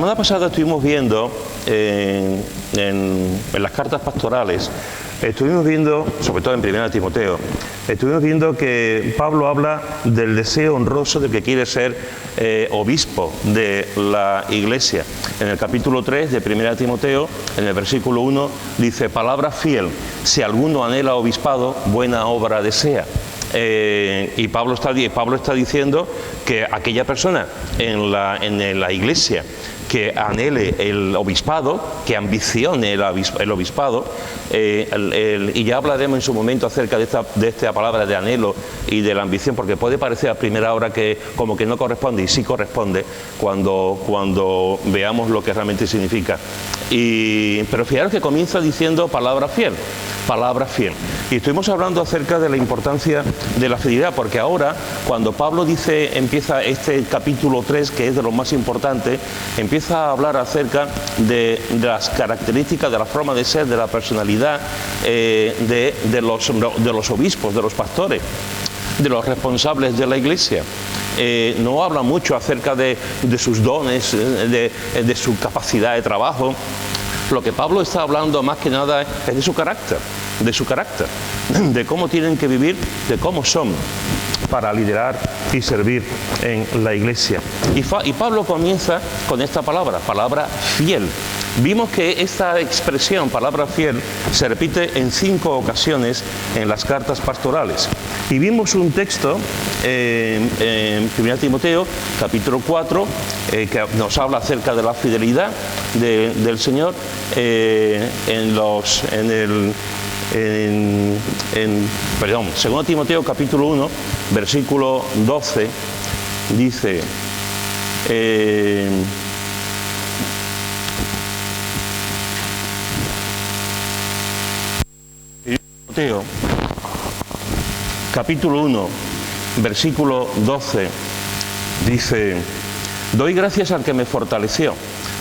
La semana pasada estuvimos viendo en las cartas pastorales, estuvimos viendo, sobre todo en 1 Timoteo, estuvimos viendo que Pablo habla del deseo honroso de que quiere ser obispo de la iglesia. En el capítulo 3 de 1 Timoteo, en el versículo 1, dice: palabra fiel, si alguno anhela obispado, buena obra desea. Y Pablo está diciendo que aquella persona en la iglesia que anhele el obispado, que ambicione el obispado, y ya hablaremos en su momento acerca de esta palabra de anhelo y de la ambición, porque puede parecer a primera hora que como que no corresponde, y sí corresponde cuando veamos lo que realmente significa. Pero fijaros que comienza diciendo palabra fiel. Palabra fiel. Y estuvimos hablando acerca de la importancia de la fidelidad, porque ahora, cuando Pablo empieza este capítulo 3, que es de lo más importante, empieza a hablar acerca de las características, de la forma de ser, de la personalidad de los obispos, de los pastores, de los responsables de la iglesia. No habla mucho acerca de sus dones, de su capacidad de trabajo. Lo que Pablo está hablando más que nada es de su carácter, de cómo tienen que vivir, de cómo son para liderar y servir en la iglesia. Y Pablo comienza con esta palabra fiel. Vimos que esta expresión, palabra fiel, se repite en 5 ocasiones en las cartas pastorales. Y vimos un texto en 1 Timoteo, capítulo 4, que nos habla acerca de la fidelidad del Señor. 2 Timoteo, capítulo 1, versículo 12, dice... Timoteo, capítulo 1, versículo 12, dice: doy gracias al que me fortaleció,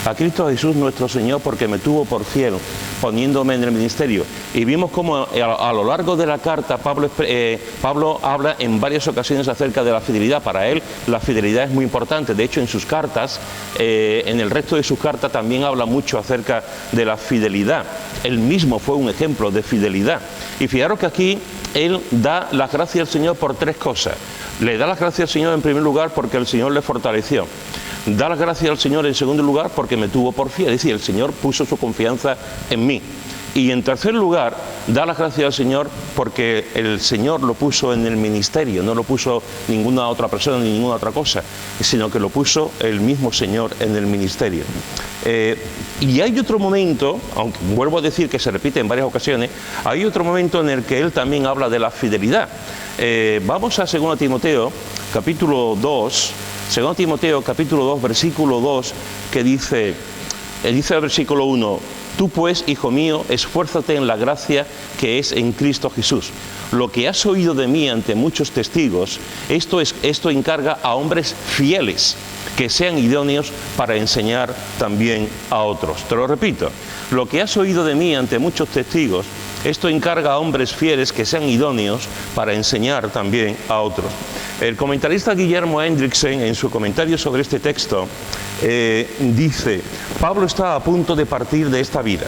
a Cristo Jesús nuestro Señor, porque me tuvo por fiel, poniéndome en el ministerio. Y vimos cómo a lo largo de la carta Pablo habla en varias ocasiones acerca de la fidelidad. Para él la fidelidad es muy importante. De hecho, en sus cartas, en el resto de sus cartas también habla mucho acerca de la fidelidad. Él mismo fue un ejemplo de fidelidad. Y fijaros que aquí él da las gracias al Señor por 3 cosas. Le da las gracias al Señor en primer lugar porque el Señor le fortaleció. Da las gracias al Señor en segundo lugar porque me tuvo por fiel, es decir, el Señor puso su confianza en mí. Y en tercer lugar, da las gracias al Señor porque el Señor lo puso en el ministerio, no lo puso ninguna otra persona ni ninguna otra cosa, sino que lo puso el mismo Señor en el ministerio. Y hay otro momento, aunque vuelvo a decir que se repite en varias ocasiones, hay otro momento en el que él también habla de la fidelidad. Vamos a 2 Timoteo, capítulo 2, 2 Timoteo, capítulo 2, versículo 2, que dice el versículo 1: tú pues, hijo mío, esfuérzate en la gracia que es en Cristo Jesús. Lo que has oído de mí ante muchos testigos, esto encarga a hombres fieles, que sean idóneos para enseñar también a otros. Te lo repito, lo que has oído de mí ante muchos testigos, esto encarga a hombres fieles que sean idóneos para enseñar también a otros. El comentarista Guillermo Hendrickson, en su comentario sobre este texto, dice: Pablo está a punto de partir de esta vida.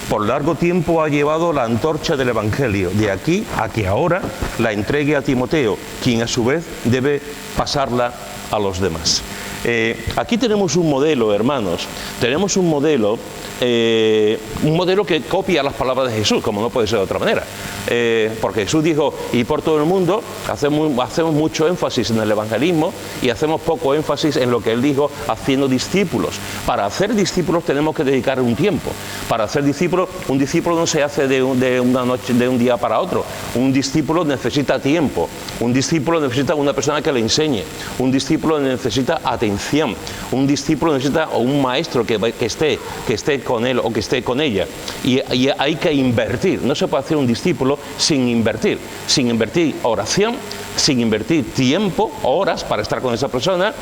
Por largo tiempo ha llevado la antorcha del Evangelio, de aquí a que ahora la entregue a Timoteo, quien a su vez debe pasarla a los demás. Aquí tenemos un modelo, hermanos, tenemos un modelo que copia las palabras de Jesús, como no puede ser de otra manera. Porque Jesús dijo: y por todo el mundo, hacemos mucho énfasis en el evangelismo y hacemos poco énfasis en lo que él dijo, haciendo discípulos. Para hacer discípulos tenemos que dedicar un tiempo. Para hacer discípulos, un discípulo no se hace de un día para otro. Un discípulo necesita tiempo. Un discípulo necesita una persona que le enseñe. Un discípulo necesita atención. Un discípulo necesita un maestro que esté con él o que esté con ella. Y hay que invertir. No se puede hacer un discípulo sin invertir oración, sin invertir tiempo, horas para estar con esa persona,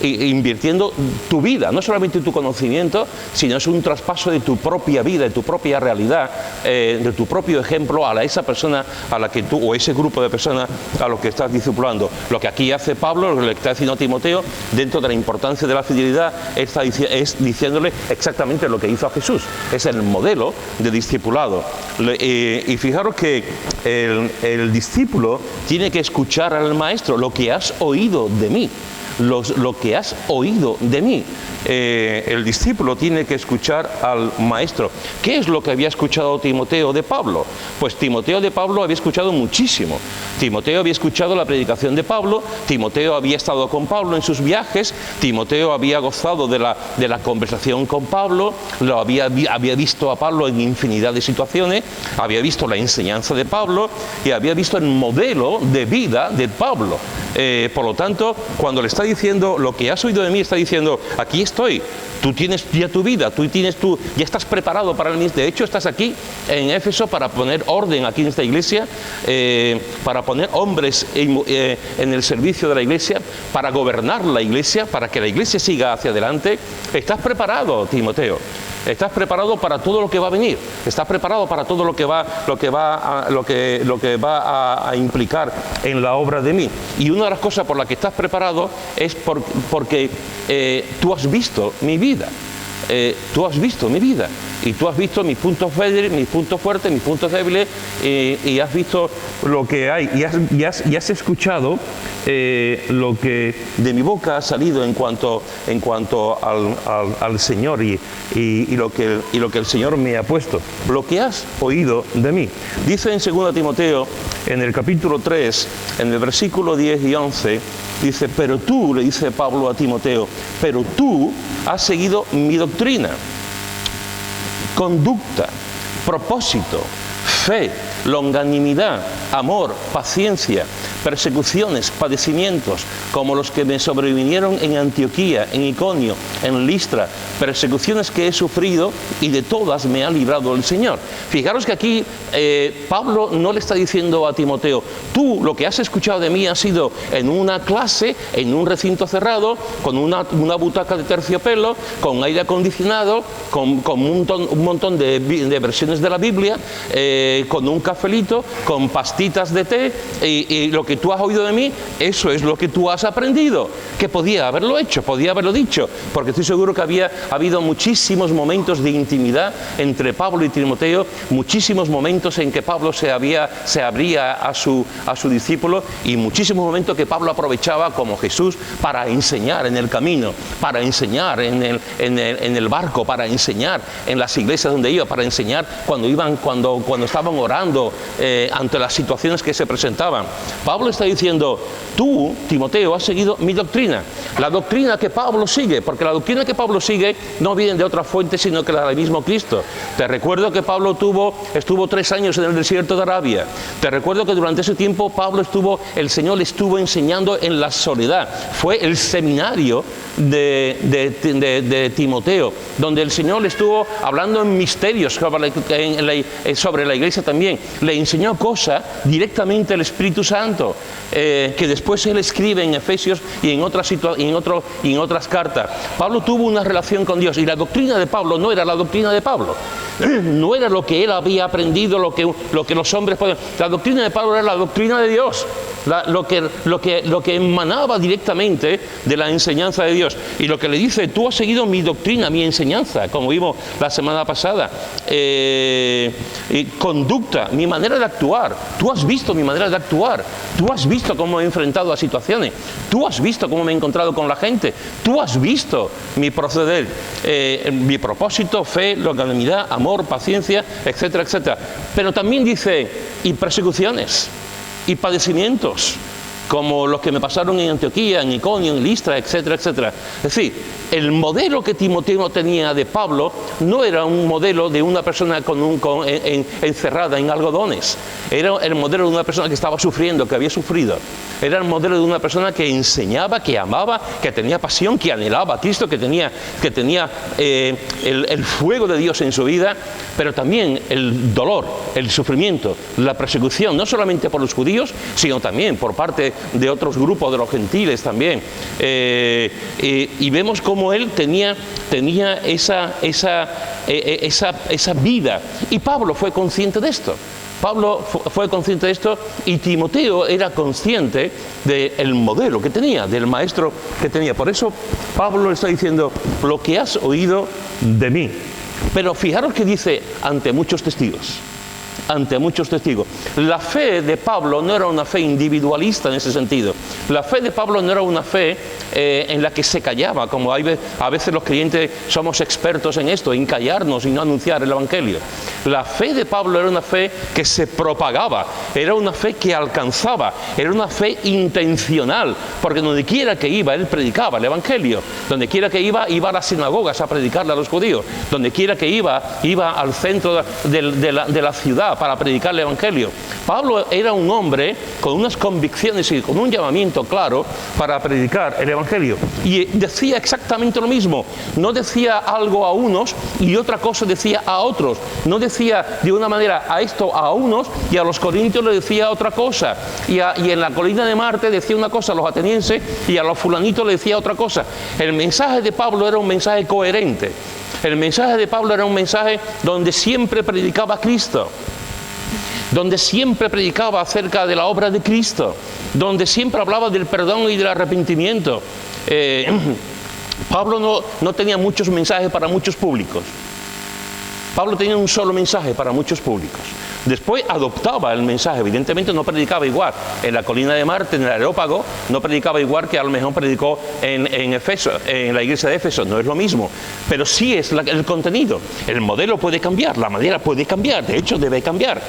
invirtiendo tu vida, no solamente tu conocimiento, sino es un traspaso de tu propia vida, de tu propia realidad, de tu propio ejemplo a esa persona a la que tú, o ese grupo de personas a los que estás discipulando. Lo que aquí hace Pablo, lo que le está diciendo a Timoteo, dentro de la importancia de la fidelidad, es diciéndole exactamente lo que hizo a Jesús. Es el modelo de discipulado. Y fijaros que el discípulo tiene que escuchar al maestro: lo que has oído de mí. Lo que has oído de mí. El discípulo tiene que escuchar al maestro. ¿Qué es lo que había escuchado Timoteo de Pablo? Pues Timoteo de Pablo había escuchado muchísimo. Timoteo había escuchado la predicación de Pablo, Timoteo había estado con Pablo en sus viajes, Timoteo había gozado de la conversación con Pablo, había visto a Pablo en infinidad de situaciones, había visto la enseñanza de Pablo y había visto el modelo de vida de Pablo. Por lo tanto, cuando le está diciendo lo que has oído de mí, está diciendo: aquí estoy, tú tienes ya tu vida, ya estás preparado para el ministerio. De hecho, estás aquí en Éfeso para poner orden aquí en esta iglesia, para poner hombres en el servicio de la iglesia, para gobernar la iglesia, para que la iglesia siga hacia adelante. Estás preparado, Timoteo. Estás preparado para todo lo que va a venir. Estás preparado para todo lo que va a implicar en la obra de mí. Y una de las cosas por las que estás preparado es porque tú has visto mi vida. Tú has visto mi vida y tú has visto mis puntos fuertes, mis puntos débiles, y has visto lo que hay y has escuchado lo que de mi boca ha salido en cuanto al Señor y lo que el Señor me ha puesto, lo que has oído de mí. Dice en 2 Timoteo, en el capítulo 3, en el versículo 10 y 11, dice: pero tú, le dice Pablo a Timoteo, pero tú has seguido mi doctrina, conducta, propósito, fe, longanimidad, amor, paciencia, persecuciones, padecimientos, como los que me sobrevinieron en Antioquía, en Iconio, en Listra, persecuciones que he sufrido y de todas me ha librado el Señor. Fijaros que aquí Pablo no le está diciendo a Timoteo: tú lo que has escuchado de mí ha sido en una clase, en un recinto cerrado, con una butaca de terciopelo, con aire acondicionado, con un montón de versiones de la Biblia, con un cafelito, con pastitas de té, y lo que tú has oído de mí, eso es lo que tú has aprendido. Que podía haberlo hecho, podía haberlo dicho, porque estoy seguro que había habido muchísimos momentos de intimidad entre Pablo y Timoteo, muchísimos momentos en que Pablo se abría a su discípulo, y muchísimos momentos que Pablo aprovechaba como Jesús para enseñar en el camino, para enseñar en el barco, para enseñar en las iglesias donde iba, para enseñar cuando estaban orando ante las situaciones que se presentaban. Pablo está diciendo: tú, Timoteo, has seguido mi doctrina, la doctrina que Pablo sigue, porque la doctrina que Pablo sigue no viene de otra fuente sino que la del mismo Cristo. Te recuerdo que Pablo estuvo 3 años en el desierto de Arabia. Te recuerdo que durante ese tiempo el Señor le estuvo enseñando en la soledad. Fue el seminario de Timoteo, donde el Señor le estuvo hablando en misterios sobre la iglesia también. Le enseñó cosas directamente el Espíritu Santo, que después él escribe en Efesios y en otras cartas. Pablo tuvo una relación con Dios, y la doctrina de Pablo no era la doctrina de Pablo, no era lo que él había aprendido, lo que los hombres pueden. La doctrina de Pablo era la doctrina de Dios, lo que emanaba directamente de la enseñanza de Dios. Y lo que le dice: tú has seguido mi doctrina, mi enseñanza, como vimos la semana pasada, conducta, mi manera de actuar. Tú has visto mi manera de actuar, tú has visto cómo he enfrentado a situaciones, tú has visto cómo me he encontrado con la gente, tú has visto mi proceder, mi propósito, fe, longanimidad, amor, paciencia, etcétera, etcétera. Pero también dice: y persecuciones y padecimientos, como los que me pasaron en Antioquía, en Iconio, en Listra, etcétera, etcétera. Es decir, el modelo que Timoteo tenía de Pablo no era un modelo de una persona encerrada en algodones. Era el modelo de una persona que estaba sufriendo, que había sufrido. Era el modelo de una persona que enseñaba, que amaba, que tenía pasión, que anhelaba a Cristo, que tenía el fuego de Dios en su vida, pero también el dolor, el sufrimiento, la persecución, no solamente por los judíos, sino también por parte de otros grupos, de los gentiles también. Y vemos cómo él tenía esa vida. Y Pablo fue consciente de esto. Pablo fue consciente de esto y Timoteo era consciente del modelo que tenía, del maestro que tenía. Por eso Pablo le está diciendo, lo que has oído de mí. Pero fijaros que dice, ante muchos testigos. Ante muchos testigos. La fe de Pablo no era una fe individualista en ese sentido. La fe de Pablo no era una fe en la que se callaba, como a veces los creyentes somos expertos en esto, en callarnos y no anunciar el Evangelio. La fe de Pablo era una fe que se propagaba, era una fe que alcanzaba, era una fe intencional, porque donde quiera que iba, él predicaba el Evangelio. Donde quiera que iba a las sinagogas a predicarle a los judíos. Donde quiera que iba al centro de la ciudad para predicar el Evangelio. Pablo era un hombre con unas convicciones y con un llamamiento claro para predicar el Evangelio. Y decía exactamente lo mismo. No decía algo a unos y otra cosa decía a otros. No decía de una manera a esto a unos y a los corintios le decía otra cosa. Y en la colina de Marte decía una cosa a los atenienses y a los fulanitos le decía otra cosa. El mensaje de Pablo era un mensaje coherente. El mensaje de Pablo era un mensaje donde siempre predicaba a Cristo, donde siempre predicaba acerca de la obra de Cristo, donde siempre hablaba del perdón y del arrepentimiento. Pablo no tenía muchos mensajes para muchos públicos. Pablo tenía un solo mensaje para muchos públicos. Después adoptaba el mensaje, evidentemente no predicaba igual. En la colina de Marte, en el Areópago, no predicaba igual que a lo mejor predicó en Éfeso, en la iglesia de Éfeso, no es lo mismo. Pero sí es el contenido. El modelo puede cambiar, la manera puede cambiar, de hecho debe cambiar.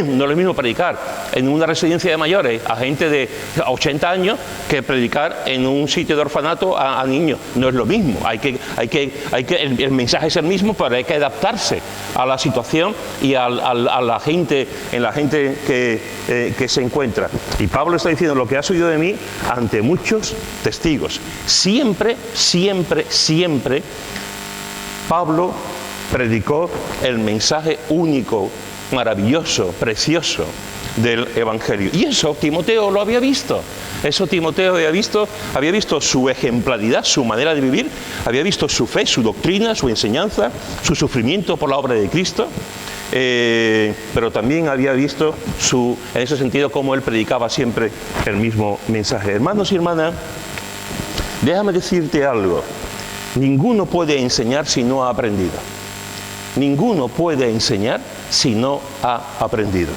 No es lo mismo predicar en una residencia de mayores a gente de 80 años que predicar en un sitio de orfanato a niños. No es lo mismo. El mensaje es el mismo, pero hay que adaptarse a la situación y a la gente, en la gente que se encuentra. Y Pablo está diciendo, lo que has oído de mí ante muchos testigos. Siempre, siempre, siempre Pablo predicó el mensaje único, maravilloso, precioso del Evangelio. Y eso Timoteo lo había visto. Eso Timoteo había visto su ejemplaridad, su manera de vivir, había visto su fe, su doctrina, su enseñanza, su sufrimiento por la obra de Cristo. Pero también había visto en ese sentido cómo él predicaba siempre el mismo mensaje. Hermanos y hermanas, déjame decirte algo. Ninguno puede enseñar si no ha aprendido. Ninguno puede enseñar si no ha aprendido.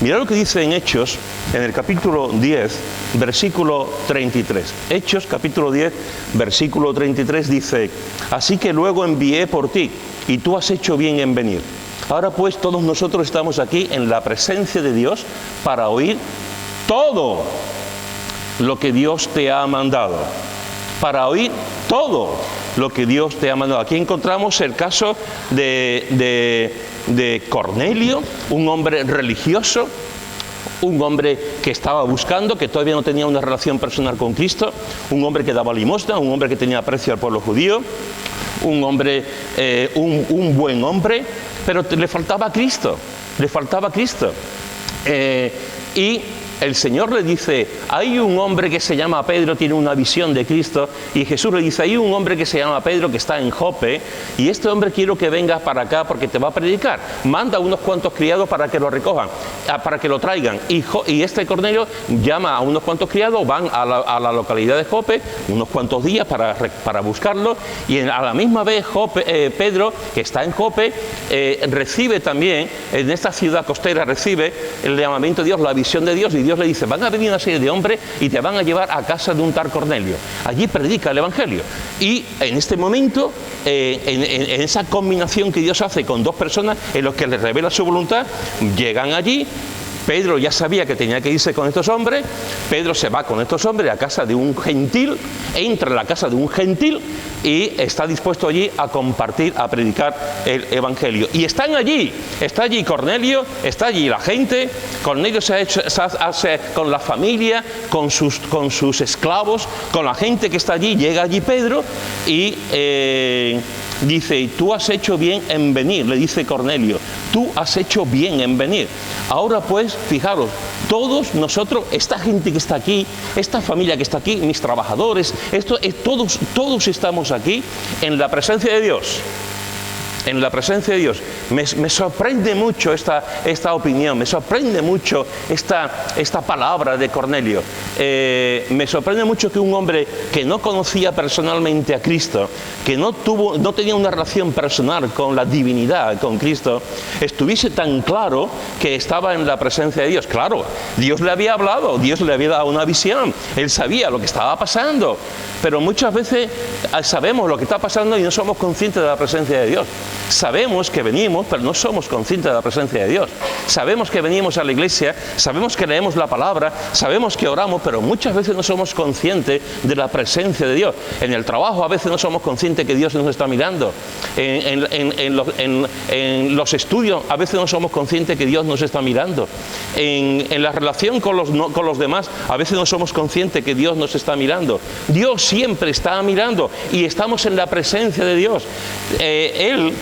Mirad lo que dice en Hechos, en el capítulo 10, versículo 33. Hechos, capítulo 10, versículo 33 dice, así que luego envié por ti, y tú has hecho bien en venir. Ahora pues todos nosotros estamos aquí en la presencia de Dios para oír todo lo que Dios te ha mandado. Para oír todo lo que Dios te ha mandado. Aquí encontramos el caso de Cornelio, un hombre religioso, un hombre que estaba buscando, que todavía no tenía una relación personal con Cristo, un hombre que daba limosna, un hombre que tenía aprecio al pueblo judío, un hombre, un buen hombre, pero le faltaba Cristo, y el Señor le dice, hay un hombre que se llama Pedro, tiene una visión de Cristo, y Jesús le dice, hay un hombre que se llama Pedro que está en Jope, y este hombre quiero que vengas para acá porque te va a predicar. Manda unos cuantos criados para que lo recojan, para que lo traigan. Y este Cornelio llama a unos cuantos criados, van a la localidad de Jope, unos cuantos días para buscarlo, y a la misma vez Pedro, que está en Jope, recibe también, en esta ciudad costera, recibe el llamamiento de Dios, la visión de Dios, y Dios le dice, van a venir una serie de hombres y te van a llevar a casa de un tal Cornelio. Allí predica el Evangelio. Y en este momento, en esa combinación que Dios hace con dos personas en los que les revela su voluntad, llegan allí, Pedro ya sabía que tenía que irse con estos hombres. Pedro se va con estos hombres a casa de un gentil, entra en la casa de un gentil y está dispuesto allí a compartir, a predicar el Evangelio. Y están allí, está allí Cornelio, está allí la gente. Cornelio se hace con la familia, con sus esclavos, con la gente que está allí. Llega allí Pedro y dice: tú has hecho bien en venir, le dice Cornelio, tú has hecho bien en venir. Ahora pues, fijaros, todos nosotros, esta gente que está aquí, esta familia que está aquí, mis trabajadores, todos estamos aquí en la presencia de Dios. En la presencia de Dios. Me sorprende mucho esta opinión, me sorprende mucho esta palabra de Cornelio. Me sorprende mucho que un hombre que no conocía personalmente a Cristo, que no tenía una relación personal con la divinidad, con Cristo, estuviese tan claro que estaba en la presencia de Dios. Claro, Dios le había hablado, Dios le había dado una visión, él sabía lo que estaba pasando, pero muchas veces sabemos lo que está pasando y no somos conscientes de la presencia de Dios. Sabemos que venimos, pero no somos conscientes de la presencia de Dios. Sabemos que venimos a la iglesia, sabemos que leemos la palabra, sabemos que oramos, pero muchas veces no somos conscientes de la presencia de Dios. En el trabajo a veces no somos conscientes que Dios nos está mirando. En los estudios a veces no somos conscientes que Dios nos está mirando. En la relación con los demás a veces no somos conscientes que Dios nos está mirando. Dios siempre está mirando y estamos en la presencia de Dios. Él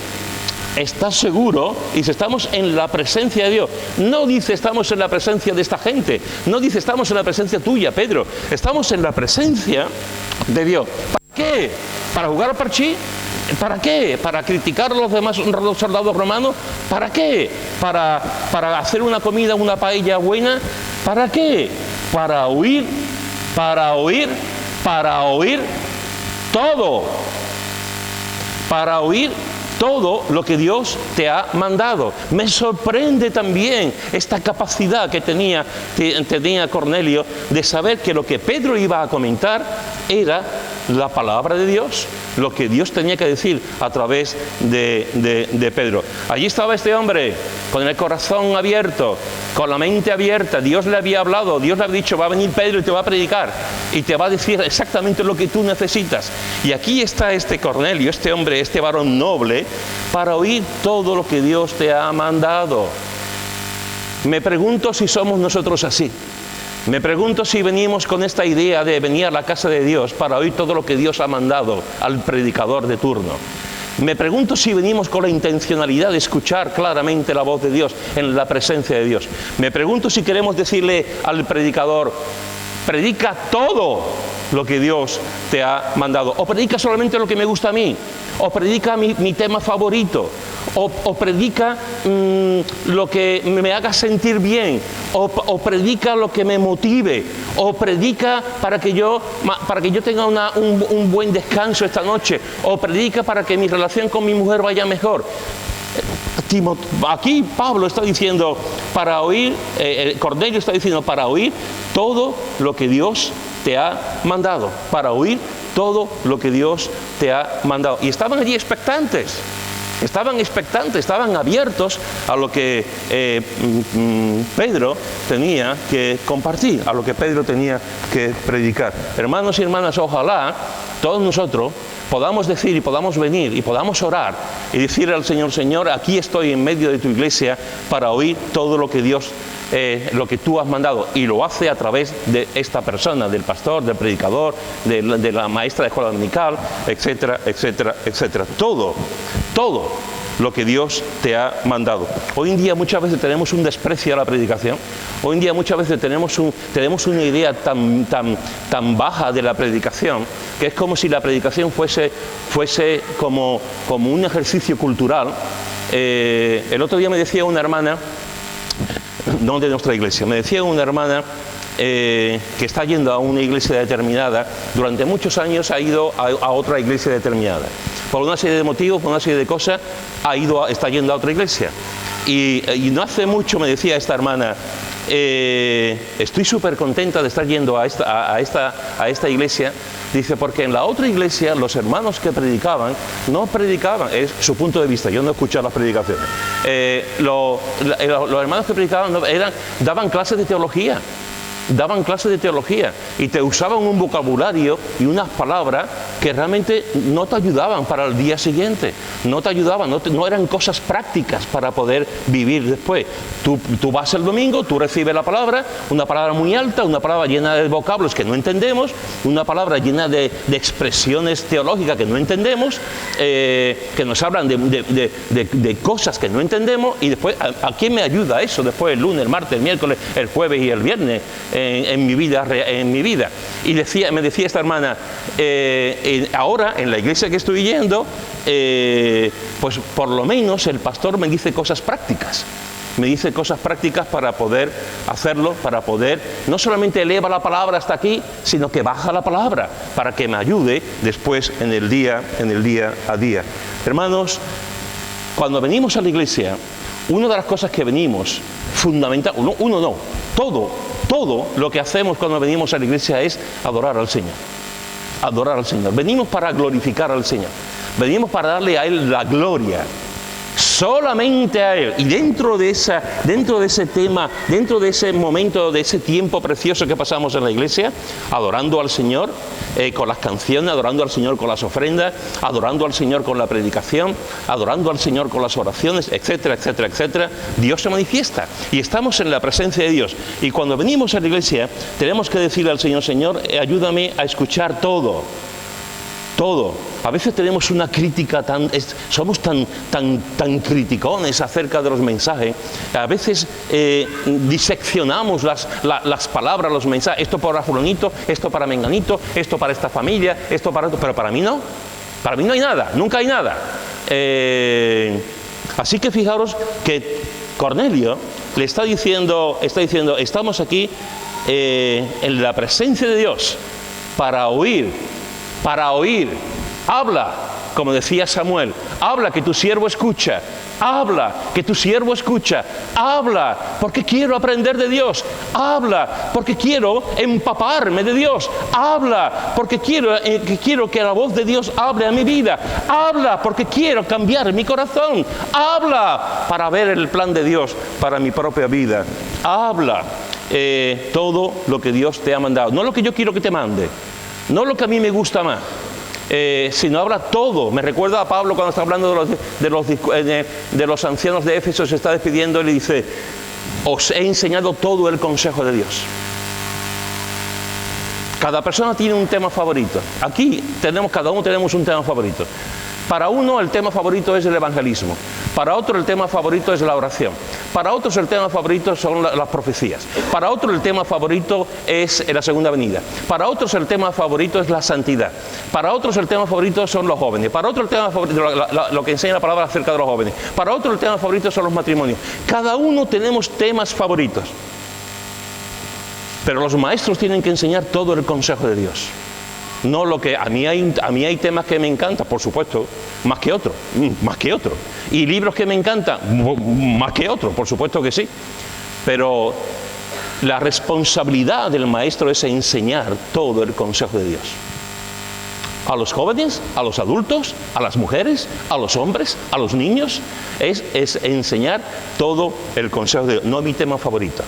está seguro, y si estamos en la presencia de Dios, no dice estamos en la presencia de esta gente, no dice estamos en la presencia tuya, Pedro, estamos en la presencia de Dios. ¿Para qué? ¿Para jugar al parchís? ¿Para qué? ¿Para criticar a los demás soldados romanos? ¿Para qué? ¿Para hacer una comida, una paella buena? ¿Para qué? Para oír todo. Para oír todo lo que Dios te ha mandado. Me sorprende también esta capacidad que tenía Cornelio de saber que lo que Pedro iba a comentar era la palabra de Dios, lo que Dios tenía que decir a través de Pedro. Allí estaba este hombre con el corazón abierto, con la mente abierta. Dios le había hablado, Dios le había dicho: va a venir Pedro y te va a predicar y te va a decir exactamente lo que tú necesitas. Y aquí está este Cornelio, este hombre, este varón noble, para oír todo lo que Dios te ha mandado. Me pregunto si somos nosotros así. Me pregunto si venimos con esta idea de venir a la casa de Dios para oír todo lo que Dios ha mandado al predicador de turno. Me pregunto si venimos con la intencionalidad de escuchar claramente la voz de Dios en la presencia de Dios. Me pregunto si queremos decirle al predicador: predica todo lo que Dios te ha mandado, o predica solamente lo que me gusta a mí, o predica mi tema favorito, o predica lo que me haga sentir bien, o predica lo que me motive, o predica para que yo tenga un buen descanso esta noche, o predica para que mi relación con mi mujer vaya mejor. Aquí Pablo está diciendo para oír, Cornelio está diciendo para oír todo lo que Dios te ha mandado, para oír todo lo que Dios te ha mandado. Y estaban allí expectantes, estaban abiertos a lo que Pedro tenía que compartir, a lo que Pedro tenía que predicar. Hermanos y hermanas, ojalá todos nosotros podamos decir y podamos venir y podamos orar y decirle al Señor: Señor, aquí estoy en medio de tu iglesia para oír todo lo que Dios, lo que tú has mandado. Y lo hace a través de esta persona, del pastor, del predicador, de la maestra de escuela dominical, etcétera, etcétera, etcétera. Todo lo que Dios te ha mandado. Hoy en día muchas veces tenemos un desprecio a la predicación. Hoy en día muchas veces tenemos una idea tan baja de la predicación, que es como si la predicación fuese como un ejercicio cultural. El otro día me decía una hermana, no de nuestra iglesia, me decía una hermana que está yendo a una iglesia determinada, durante muchos años ha ido a otra iglesia determinada. Por una serie de motivos, por una serie de cosas, está yendo a otra iglesia. Y no hace mucho me decía esta hermana: estoy súper contenta de estar yendo a esta iglesia, Dice, porque en la otra iglesia los hermanos que predicaban, no predicaban, es su punto de vista, yo no he escuchado las predicaciones. Los hermanos que predicaban daban clases de teología. Daban clases de teología y te usaban un vocabulario y unas palabras que realmente no te ayudaban para el día siguiente, no te ayudaban, no eran cosas prácticas para poder vivir después. Tú vas el domingo, tú recibes la palabra, una palabra muy alta, una palabra llena de vocablos que no entendemos, una palabra llena de expresiones teológicas que no entendemos, que nos hablan de cosas que no entendemos, y después, ¿a quién me ayuda eso después el lunes, el martes, el miércoles, el jueves y el viernes? En mi vida. Y me decía esta hermana, ahora en la iglesia que estoy yendo, pues por lo menos el pastor me dice cosas prácticas. Me dice cosas prácticas para poder hacerlo, para poder, no solamente eleva la palabra hasta aquí, sino que baja la palabra, para que me ayude después en el día a día. Hermanos, cuando venimos a la iglesia, una de las cosas que venimos, fundamental, todo lo que hacemos cuando venimos a la iglesia es adorar al Señor. Adorar al Señor. Venimos para glorificar al Señor. Venimos para darle a Él la gloria. Solamente a Él. Y dentro de ese tema, dentro de ese momento, de ese tiempo precioso que pasamos en la iglesia, adorando al Señor con las canciones, adorando al Señor con las ofrendas, adorando al Señor con la predicación, adorando al Señor con las oraciones, etcétera, etcétera, etcétera, Dios se manifiesta y estamos en la presencia de Dios. Y cuando venimos a la iglesia tenemos que decirle al Señor, Señor, ayúdame a escuchar todo. A veces tenemos una crítica somos tan criticones acerca de los mensajes. A veces diseccionamos las palabras, los mensajes. Esto para fulanito, esto para menganito, esto para esta familia, esto para otro. Pero para mí no. Para mí no hay nada, nunca hay nada. Así que fijaros que Cornelio le está diciendo, estamos aquí en la presencia de Dios para oír, habla, como decía Samuel, habla que tu siervo escucha, habla que tu siervo escucha, habla porque quiero aprender de Dios, habla porque quiero empaparme de Dios, habla porque quiero que la voz de Dios hable a mi vida, habla porque quiero cambiar mi corazón, habla para ver el plan de Dios para mi propia vida, habla todo lo que Dios te ha mandado, no lo que yo quiero que te mande, no lo que a mí me gusta más, sino habla todo. Me recuerda a Pablo cuando está hablando de los ancianos de Éfeso, se está despidiendo y le dice, os he enseñado todo el consejo de Dios. Cada persona tiene un tema favorito. Aquí cada uno tenemos un tema favorito. Para uno el tema favorito es el evangelismo, para otro el tema favorito es la oración, para otros el tema favorito son las profecías, para otro el tema favorito es la segunda venida, para otros el tema favorito es la santidad, para otros el tema favorito son los jóvenes, para otro el tema favorito, lo que enseña la palabra acerca de los jóvenes, para otro el tema favorito son los matrimonios. Cada uno tenemos temas favoritos, pero los maestros tienen que enseñar todo el consejo de Dios. No lo que a mí hay temas que me encantan, por supuesto, más que otro, y libros que me encantan, más que otro, por supuesto que sí, pero la responsabilidad del maestro es enseñar todo el consejo de Dios. A los jóvenes, a los adultos, a las mujeres, a los hombres, a los niños, es enseñar todo el consejo de Dios. No es mi tema favorito.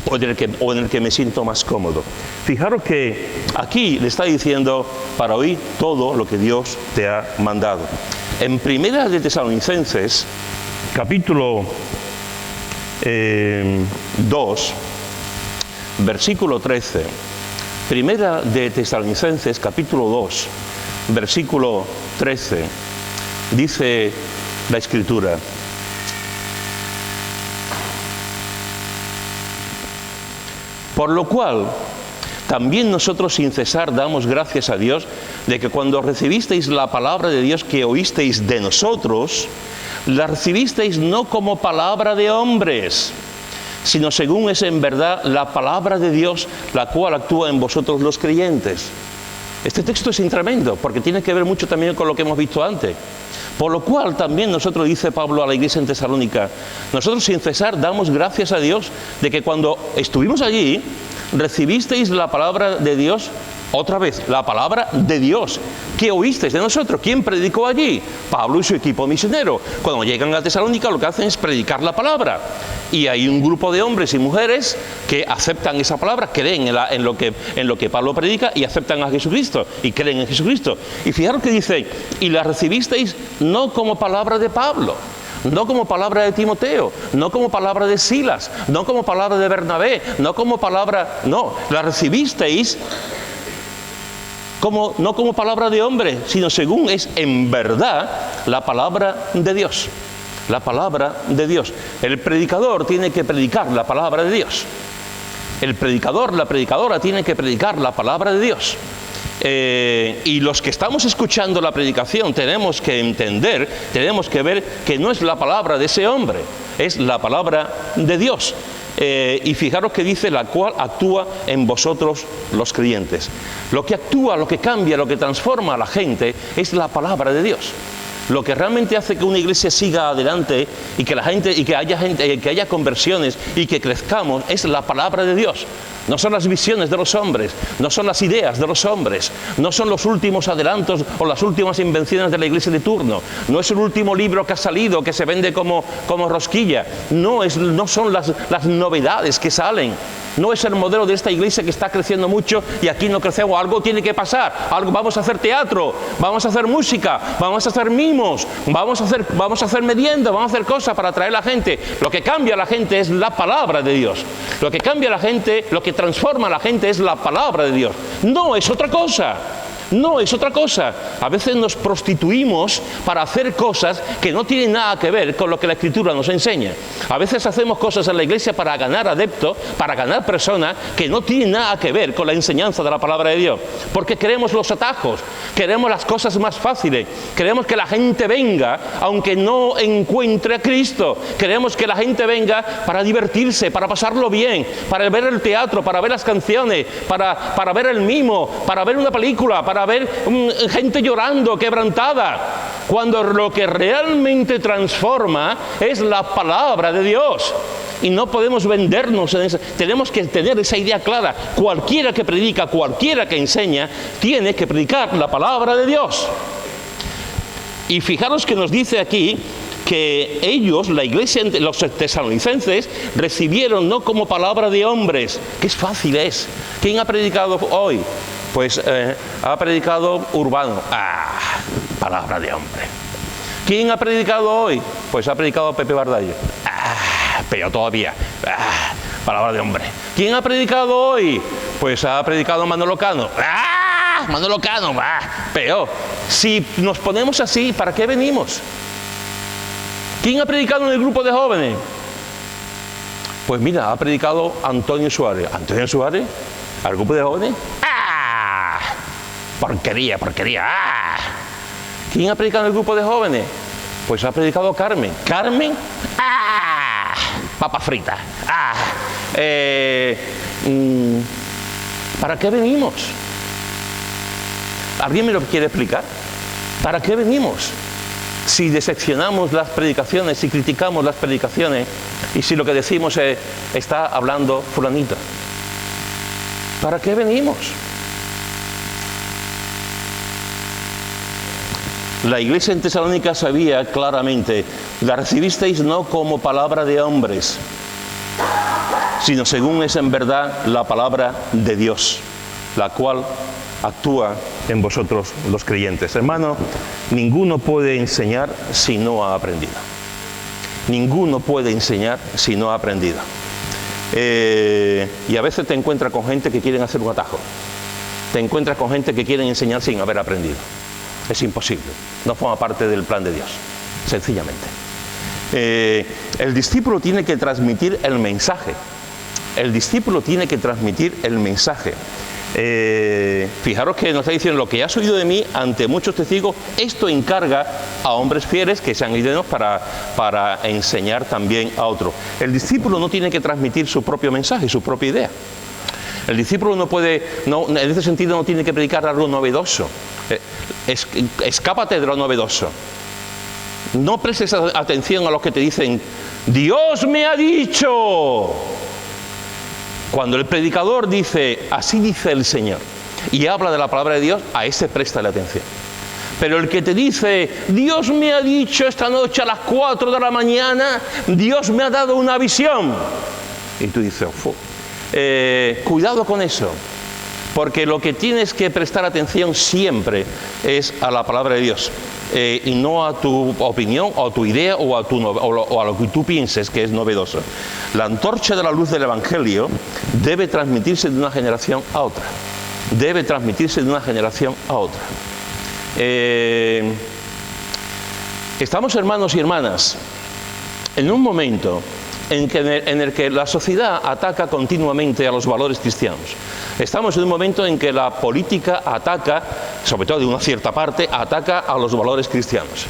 O en el que me siento más cómodo. Fijaros que aquí le está diciendo para oír todo lo que Dios te ha mandado. En Primera de Tesalonicenses, capítulo 2, versículo 13. Primera de Tesalonicenses, capítulo 2, versículo 13, dice la Escritura: por lo cual, también nosotros sin cesar damos gracias a Dios de que cuando recibisteis la palabra de Dios que oísteis de nosotros, la recibisteis no como palabra de hombres, sino según es en verdad la palabra de Dios, la cual actúa en vosotros los creyentes. Este texto es tremendo, porque tiene que ver mucho también con lo que hemos visto antes. Por lo cual también nosotros, dice Pablo a la iglesia en Tesalónica, nosotros sin cesar damos gracias a Dios de que cuando estuvimos allí, ¿recibisteis la palabra de Dios? Otra vez, la palabra de Dios. ¿Qué oísteis de nosotros? ¿Quién predicó allí? Pablo y su equipo misionero. Cuando llegan a Tesalónica lo que hacen es predicar la palabra. Y hay un grupo de hombres y mujeres que aceptan esa palabra, creen en lo que Pablo predica y aceptan a Jesucristo y creen en Jesucristo. Y fijaros que dice, y la recibisteis no como palabra de Pablo, no como palabra de Timoteo, no como palabra de Silas, no como palabra de Bernabé, no como palabra, no, la recibisteis no como palabra de hombre, sino según es en verdad la palabra de Dios. La palabra de Dios. El predicador tiene que predicar la palabra de Dios. El predicador, la predicadora tiene que predicar la palabra de Dios. Y los que estamos escuchando la predicación tenemos que entender, tenemos que ver que no es la palabra de ese hombre, es la palabra de Dios. Y fijaros que dice, la cual actúa en vosotros los creyentes. Lo que actúa, lo que cambia, lo que transforma a la gente es la palabra de Dios. Lo que realmente hace que una iglesia siga adelante y que la gente y que haya conversiones y que crezcamos es la palabra de Dios. No son las visiones de los hombres, no son las ideas de los hombres, no son los últimos adelantos o las últimas invenciones de la iglesia de turno, no es el último libro que ha salido que se vende como rosquilla, no son las novedades que salen. No es el modelo de esta iglesia que está creciendo mucho y aquí no crecemos. Algo tiene que pasar. Vamos a hacer teatro, vamos a hacer música, vamos a hacer mimos, vamos a hacer merienda, vamos a hacer cosas para atraer a la gente. Lo que cambia a la gente es la palabra de Dios. Lo que cambia a la gente, lo que transforma a la gente es la palabra de Dios. No es otra cosa. No es otra cosa. A veces nos prostituimos para hacer cosas que no tienen nada que ver con lo que la Escritura nos enseña. A veces hacemos cosas en la iglesia para ganar adeptos, para ganar personas que no tienen nada que ver con la enseñanza de la palabra de Dios. Porque queremos los atajos, queremos las cosas más fáciles, queremos que la gente venga aunque no encuentre a Cristo. Queremos que la gente venga para divertirse, para pasarlo bien, para ver el teatro, para ver las canciones, para ver el mimo, para ver una película, para ver gente llorando, quebrantada, cuando lo que realmente transforma es la palabra de Dios. Y no podemos vendernos en eso. Tenemos que tener esa idea clara. Cualquiera que predica, cualquiera que enseña, tiene que predicar la palabra de Dios. Y fijaros que nos dice aquí que ellos, la iglesia, los tesalonicenses, recibieron no como palabra de hombres, que es fácil es. ¿Quién ha predicado hoy? Pues ha predicado Urbano. Palabra de hombre. ¿Quién ha predicado hoy? Pues ha predicado Pepe Bardallo. Peor todavía. Palabra de hombre. ¿Quién ha predicado hoy? Pues ha predicado Manolo Cano. Manolo Cano. Peor. Si nos ponemos así, ¿para qué venimos? ¿Quién ha predicado en el grupo de jóvenes? Pues mira, ha predicado Antonio Suárez. ¿Antonio Suárez? ¿Al grupo de jóvenes? Porquería. ¿Quién ha predicado en el grupo de jóvenes? Pues ha predicado Carmen. ¿Carmen? Papa frita. ¿Para qué venimos? ¿Alguien me lo quiere explicar? ¿Para qué venimos? Si decepcionamos las predicaciones, si criticamos las predicaciones y si lo que decimos es, está hablando fulanito. ¿Para qué venimos? La iglesia en Tesalónica sabía claramente, la recibisteis no como palabra de hombres, sino según es en verdad la palabra de Dios, la cual actúa en vosotros los creyentes. Hermano, ninguno puede enseñar si no ha aprendido. Ninguno puede enseñar si no ha aprendido. Y a veces te encuentras con gente que quieren hacer un atajo. Te encuentras con gente que quieren enseñar sin haber aprendido. Es imposible. No forma parte del plan de Dios. Sencillamente. El discípulo tiene que transmitir el mensaje. El discípulo tiene que transmitir el mensaje. Fijaros que nos está diciendo, lo que has oído de mí ante muchos testigos, esto encarga a hombres fieles que sean idóneos para enseñar también a otros. El discípulo no tiene que transmitir su propio mensaje, su propia idea. El discípulo no puede, en ese sentido no tiene que predicar algo novedoso. Escápate de lo novedoso. No prestes atención a los que te dicen, Dios me ha dicho. Cuando el predicador dice, así dice el Señor, y habla de la palabra de Dios, a ese préstale atención. Pero el que te dice, Dios me ha dicho esta noche a las 4 de la mañana, Dios me ha dado una visión. Y tú dices, cuidado con eso, porque lo que tienes que prestar atención siempre es a la palabra de Dios, y no a tu opinión, o a tu idea, o a lo que tú pienses que es novedoso. La antorcha de la luz del Evangelio debe transmitirse de una generación a otra. Debe transmitirse de una generación a otra. Estamos, hermanos y hermanas, en un momento en el que la sociedad ataca continuamente a los valores cristianos. Estamos en un momento en que la política ataca, sobre todo de una cierta parte, ataca a los valores cristianos.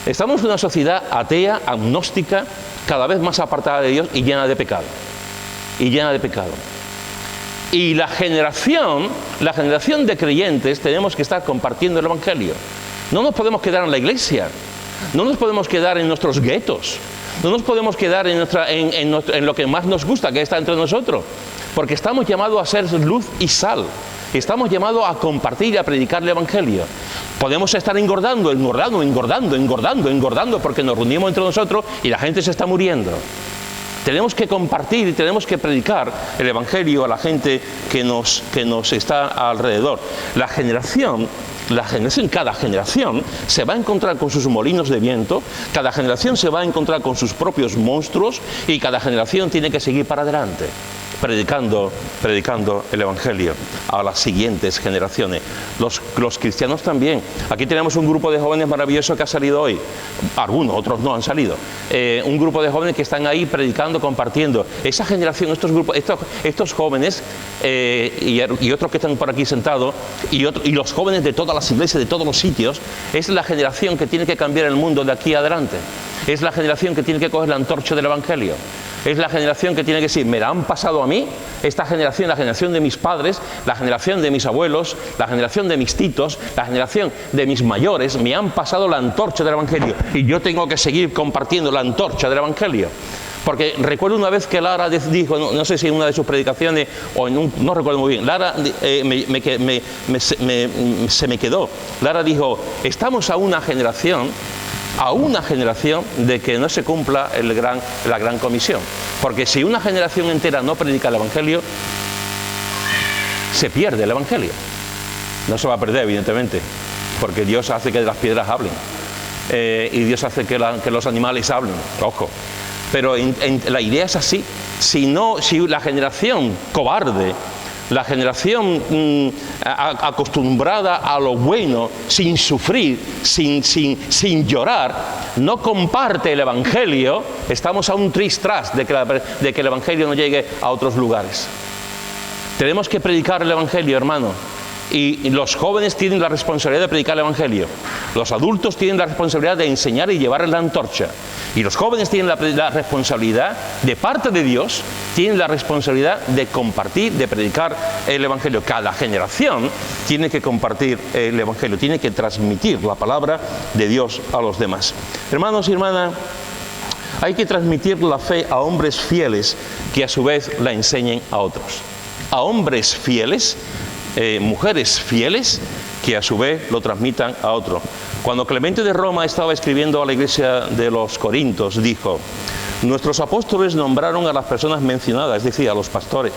Estamos en una sociedad atea, agnóstica, cada vez más apartada de Dios y llena de pecado. Y llena de pecado. Y la generación de creyentes tenemos que estar compartiendo el Evangelio. No nos podemos quedar en la iglesia, no nos podemos quedar en nuestros guetos, no nos podemos quedar en lo que más nos gusta, que está entre nosotros, porque estamos llamados a ser luz y sal. Estamos llamados a compartir y a predicar el Evangelio. Podemos estar engordando, porque nos reunimos entre nosotros y la gente se está muriendo. Tenemos que compartir y tenemos que predicar el Evangelio a la gente que nos está alrededor. Cada generación se va a encontrar con sus molinos de viento, cada generación se va a encontrar con sus propios monstruos y cada generación tiene que seguir para adelante, predicando el Evangelio a las siguientes generaciones. Los cristianos también. Aquí tenemos un grupo de jóvenes maravilloso que ha salido hoy. Algunos, otros no han salido. Un grupo de jóvenes que están ahí predicando, compartiendo. Esa generación, estos jóvenes y otros que están por aquí sentados y los jóvenes de todas las iglesias, de todos los sitios, es la generación que tiene que cambiar el mundo de aquí adelante. Es la generación que tiene que coger la antorcha del Evangelio. Es la generación que tiene que decir, me la han pasado a mí, esta generación, la generación de mis padres, la generación de mis abuelos, la generación de mis titos, la generación de mis mayores, me han pasado la antorcha del Evangelio y yo tengo que seguir compartiendo la antorcha del Evangelio. Porque recuerdo una vez que Lara dijo, no sé si en una de sus predicaciones o no recuerdo muy bien, Lara se me quedó. Lara dijo, estamos a una generación de que no se cumpla la gran comisión. Porque si una generación entera no predica el Evangelio, se pierde el Evangelio. No se va a perder, evidentemente, porque Dios hace que las piedras hablen. Y Dios hace que los animales hablen, ojo. Pero la idea es así. Si la generación cobarde, la generación acostumbrada a lo bueno, sin sufrir, sin llorar, no comparte el Evangelio, estamos a un tris-tras de que el Evangelio no llegue a otros lugares. Tenemos que predicar el Evangelio, hermano. Y los jóvenes tienen la responsabilidad de predicar el Evangelio. Los adultos tienen la responsabilidad de enseñar y llevar la antorcha. Y los jóvenes tienen la responsabilidad, de parte de Dios, tienen la responsabilidad de compartir, de predicar el Evangelio. Cada generación tiene que compartir el Evangelio, tiene que transmitir la palabra de Dios a los demás. Hermanos y hermanas, hay que transmitir la fe a hombres fieles que a su vez la enseñen a otros. A hombres fieles, mujeres fieles que a su vez lo transmitan a otros. Cuando Clemente de Roma estaba escribiendo a la iglesia de los Corintios, dijo: nuestros apóstoles nombraron a las personas mencionadas, es decir, a los pastores,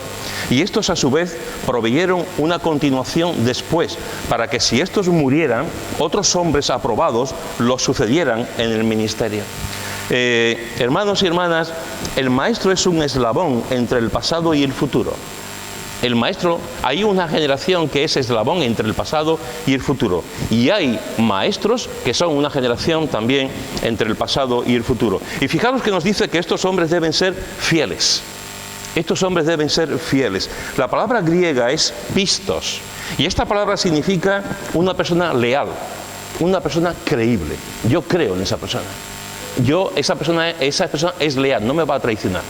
y estos a su vez proveyeron una continuación después, para que si estos murieran, otros hombres aprobados los sucedieran en el ministerio. Hermanos y hermanas, el maestro es un eslabón entre el pasado y el futuro. El maestro, hay una generación que es eslabón entre el pasado y el futuro. Y hay maestros que son una generación también entre el pasado y el futuro. Y fijaros que nos dice que estos hombres deben ser fieles. Estos hombres deben ser fieles. La palabra griega es pistos. Y esta palabra significa una persona leal, una persona creíble. Yo creo en esa persona. Esa persona es leal, no me va a traicionar.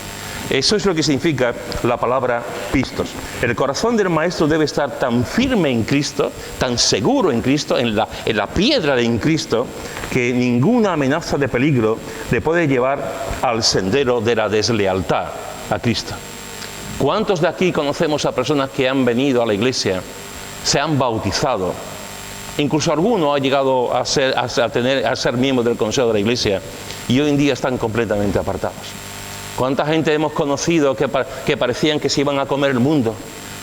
Eso es lo que significa la palabra pistos. El corazón del maestro debe estar tan firme en Cristo, tan seguro en Cristo, en la piedra de Cristo, que ninguna amenaza de peligro le puede llevar al sendero de la deslealtad a Cristo. ¿Cuántos de aquí conocemos a personas que han venido a la iglesia, se han bautizado? Incluso algunos han llegado a ser miembros del consejo de la iglesia y hoy en día están completamente apartados. ¿Cuánta gente hemos conocido que parecían que se iban a comer el mundo?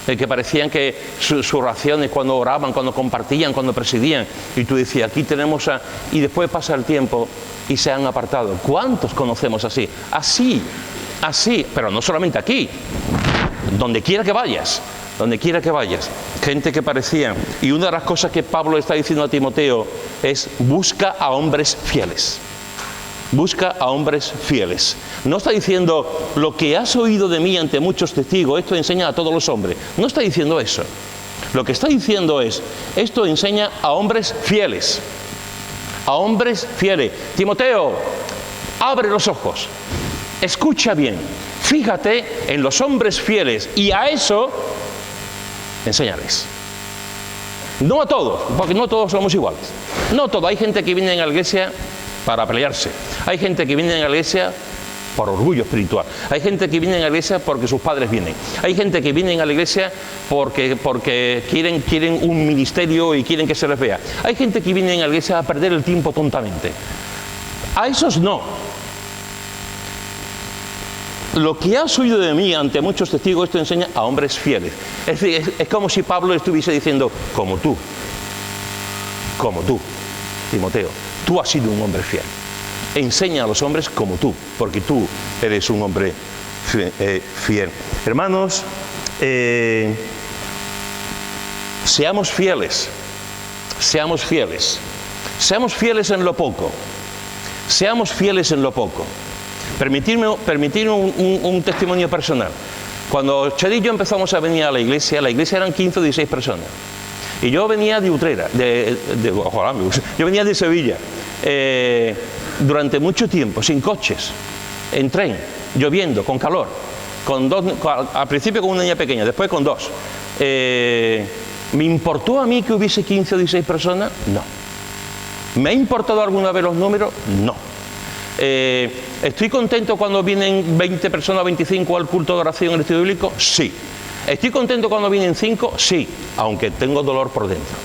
Que parecían que sus raciones, cuando oraban, cuando compartían, cuando presidían, y tú decías, aquí tenemos a... Y después pasa el tiempo y se han apartado. ¿Cuántos conocemos así? Así, pero no solamente aquí, donde quiera que vayas, gente que parecía. Y una de las cosas que Pablo está diciendo a Timoteo es, busca a hombres fieles. Busca a hombres fieles. No está diciendo, lo que has oído de mí ante muchos testigos, esto enseña a todos los hombres. No está diciendo eso. Lo que está diciendo es, esto enseña a hombres fieles. A hombres fieles. Timoteo, abre los ojos. Escucha bien. Fíjate en los hombres fieles y a eso enséñales. No a todos, porque no todos somos iguales. No todos. Hay gente que viene a la iglesia para pelearse. Hay gente que viene a la iglesia por orgullo espiritual. Hay gente que viene a la iglesia porque sus padres vienen. Hay gente que viene a la iglesia porque quieren un ministerio y quieren que se les vea. Hay gente que viene a la iglesia a perder el tiempo tontamente. A esos no. Lo que has oído de mí ante muchos testigos, esto enseña a hombres fieles. Es decir, es como si Pablo estuviese diciendo, como tú, Timoteo, tú has sido un hombre fiel. Enseña a los hombres como tú, porque tú eres un hombre fiel. Hermanos, seamos fieles en lo poco. Permitirme un testimonio personal. Cuando Chad y yo empezamos a venir a la iglesia eran 15 o 16 personas. Y yo venía de Utrera, yo venía de Sevilla, durante mucho tiempo, sin coches, en tren, lloviendo, con calor, al principio con una niña pequeña, después con dos. ¿Me importó a mí que hubiese 15 o 16 personas? No. ¿Me ha importado alguna vez los números? No. ¿Estoy contento cuando vienen 20 personas o 25 al culto de oración en el estudio bíblico? Sí. ¿Estoy contento cuando vienen 5? Sí, aunque tengo dolor por dentro.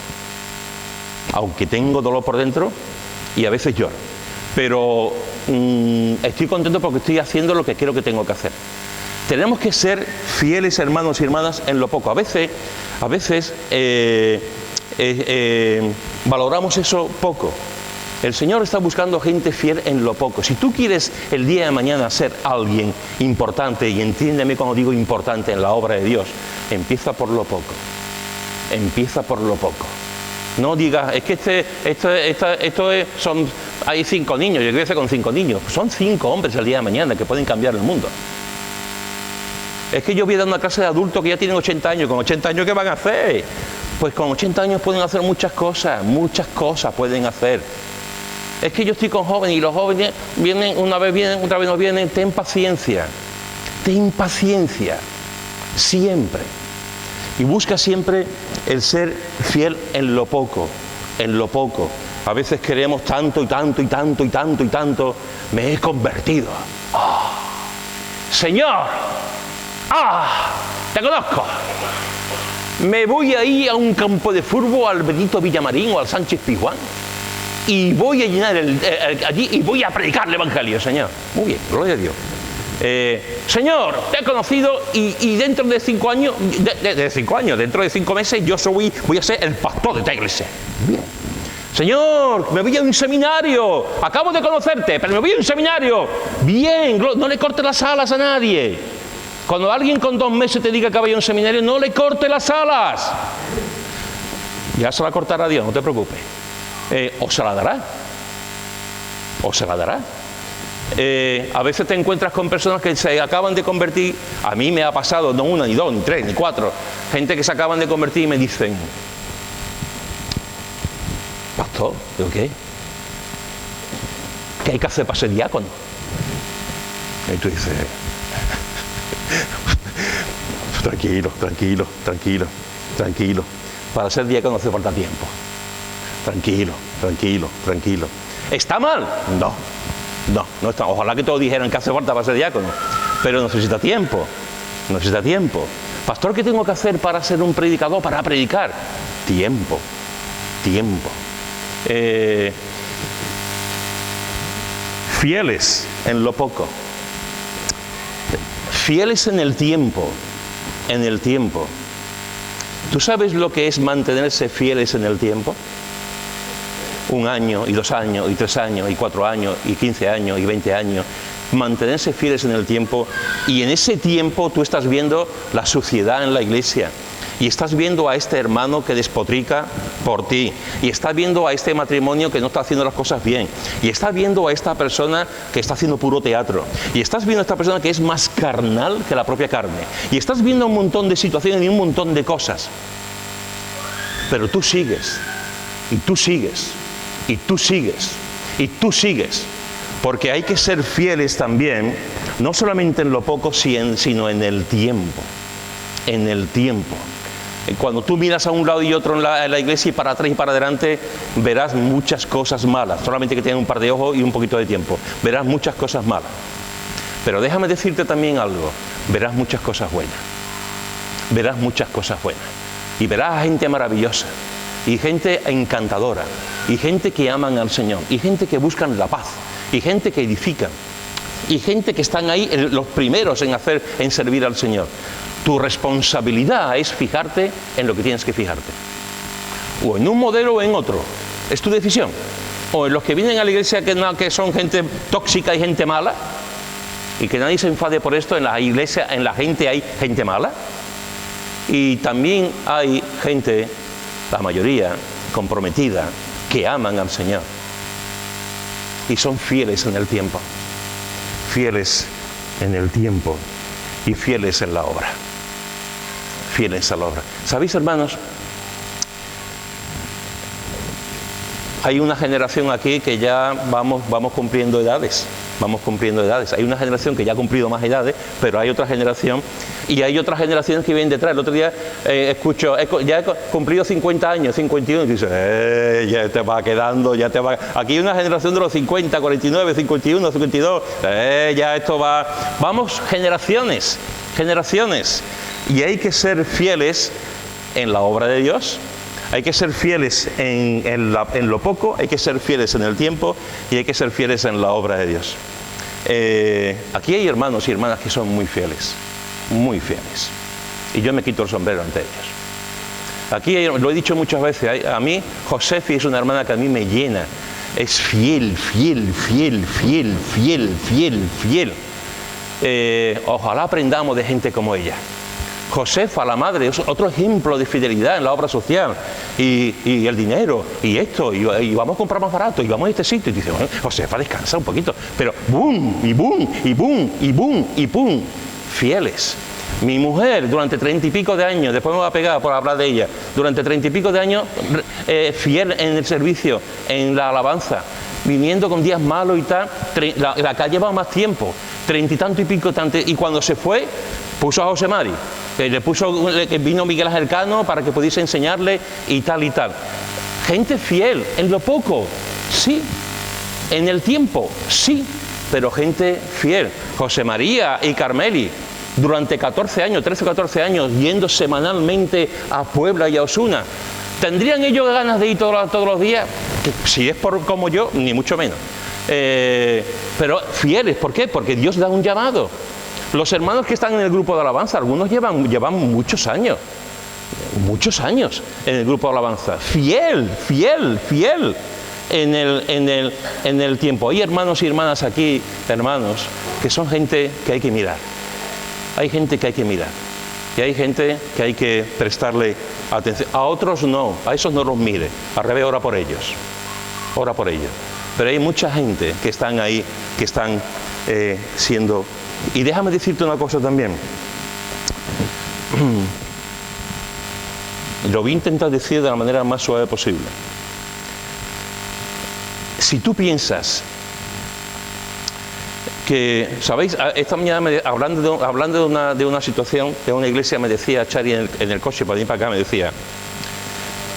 Y a veces lloro. Pero estoy contento porque estoy haciendo lo que creo que tengo que hacer. Tenemos que ser fieles, hermanos y hermanas, en lo poco. A veces valoramos eso poco. El Señor está buscando gente fiel en lo poco. Si tú quieres el día de mañana ser alguien importante, y entiéndeme cuando digo importante en la obra de Dios, empieza por lo poco. No digas, es que hay 5 niños, yo quiero hacer con 5 niños. Son 5 hombres el día de mañana que pueden cambiar el mundo. Es que yo voy a dar una clase de adultos que ya tienen 80 años. ¿Con 80 años qué van a hacer? Pues con 80 años pueden hacer muchas cosas pueden hacer. Es que yo estoy con jóvenes y los jóvenes vienen, una vez vienen, otra vez no vienen. Ten paciencia, siempre. Y busca siempre el ser fiel en lo poco. A veces queremos tanto. Me he convertido. Señor, te conozco. Me voy a ir a un campo de fútbol, al Benito Villamarín o al Sánchez Pizjuán, y voy a llenar allí y voy a predicar el Evangelio, Señor. Muy bien, gloria a Dios. Señor, te he conocido y dentro de 5 años, dentro de 5 meses, voy a ser el pastor de esta iglesia. Bien. Señor, me voy a un seminario. Acabo de conocerte, pero me voy a un seminario. Bien, no le cortes las alas a nadie. Cuando alguien con 2 meses te diga que vaya a un seminario, no le cortes las alas. Ya se la cortará Dios, no te preocupes. O se la dará. A veces te encuentras con personas que se acaban de convertir. A mí me ha pasado, no una, ni dos, ni tres, ni cuatro. Gente que se acaban de convertir y me dicen, pastor, ¿pero qué? ¿Qué hay que hacer para ser diácono? Y tú dices, tranquilo. Para ser diácono hace falta tiempo. Tranquilo. ¿Está mal? No está. Ojalá que todos dijeran que hace falta para ser diácono, pero necesita tiempo. No necesita tiempo. Pastor, ¿qué tengo que hacer para ser un predicador, para predicar? Tiempo. Tiempo. Fieles en lo poco. Fieles en el tiempo. En el tiempo. ¿Tú sabes lo que es mantenerse fieles en el tiempo? 1 año, y 2 años, y 3 años, y 4 años, y 15 años, y 20 años. Mantenerse fieles en el tiempo, y en ese tiempo tú estás viendo la suciedad en la iglesia, y estás viendo a este hermano que despotrica por ti, y estás viendo a este matrimonio que no está haciendo las cosas bien, y estás viendo a esta persona que está haciendo puro teatro, y estás viendo a esta persona que es más carnal que la propia carne, y estás viendo un montón de situaciones y un montón de cosas, pero tú sigues, y tú sigues, y tú sigues, y tú sigues, porque hay que ser fieles también, no solamente en lo poco, sino en el tiempo, en el tiempo. Cuando tú miras a un lado y otro en la iglesia y para atrás y para adelante, verás muchas cosas malas, solamente que tengas un par de ojos y un poquito de tiempo, verás muchas cosas malas. Pero déjame decirte también algo, verás muchas cosas buenas, verás muchas cosas buenas, y verás a gente maravillosa, y gente encantadora, y gente que aman al Señor, y gente que buscan la paz, y gente que edifican, y gente que están ahí los primeros en servir al Señor. Tu responsabilidad es fijarte en lo que tienes que fijarte, o en un modelo o en otro, es tu decisión. O en los que vienen a la iglesia que son gente tóxica y gente mala, y que nadie se enfade por esto. En la iglesia, en la gente hay gente mala, y también hay gente, la mayoría, comprometida, que aman al Señor y son fieles en el tiempo, fieles en el tiempo y fieles en la obra, fieles a la obra. ¿Sabéis, hermanos? Hay una generación aquí que ya vamos cumpliendo edades, Hay una generación que ya ha cumplido más edades, pero hay otra generación, y hay otras generaciones que vienen detrás. El otro día escucho, ya he cumplido 50 años, 51, y dice, ya te va quedando, ya te va... Aquí hay una generación de los 50, 49, 51, 52, ya esto va... Vamos, generaciones, y hay que ser fieles en la obra de Dios. Hay que ser fieles en lo poco, hay que ser fieles en el tiempo y hay que ser fieles en la obra de Dios. Aquí hay hermanos y hermanas que son muy fieles, y yo me quito el sombrero ante ellos. Aquí lo he dicho muchas veces, a mí Josefi es una hermana que a mí me llena, es fiel. Ojalá aprendamos de gente como ella. Josefa, la madre, es otro ejemplo de fidelidad en la obra social, y el dinero, y esto, y vamos a comprar más barato, y vamos a este sitio, y dice, bueno, Josefa, descansa un poquito, pero boom, y boom, y boom, y boom, y boom, fieles. Mi mujer, durante 30 y pico de años, después me va a pegar por hablar de ella, durante 30 y pico de años, fiel en el servicio, en la alabanza, viniendo con días malos y tal, la que ha llevado más tiempo, 30 y tanto y pico, y cuando se fue, puso a José Mari, que vino Miguel Ángel Cano para que pudiese enseñarle y tal y tal. Gente fiel en lo poco, sí, en el tiempo, sí, pero gente fiel. José María y Carmeli, durante 14 años, 13 o 14 años, yendo semanalmente a Puebla y a Osuna. ¿Tendrían ellos ganas de ir todos los días? Si es como yo, ni mucho menos. Pero fieles, ¿por qué? Porque Dios da un llamado. Los hermanos que están en el grupo de alabanza, algunos llevan muchos años en el grupo de alabanza. Fiel en el tiempo. Hay hermanos y hermanas aquí, hermanos, que son gente que hay que mirar. Hay gente que hay que mirar. Y hay gente que hay que prestarle atención. A otros no, a esos no los mire. Al revés, ora por ellos. Pero hay mucha gente que están ahí, que están siendo... Y déjame decirte una cosa también. Lo voy a intentar decir de la manera más suave posible. Si tú piensas que, ¿sabéis? Esta mañana hablando de una situación de una iglesia, me decía Chari en el coche para ir para acá, me decía,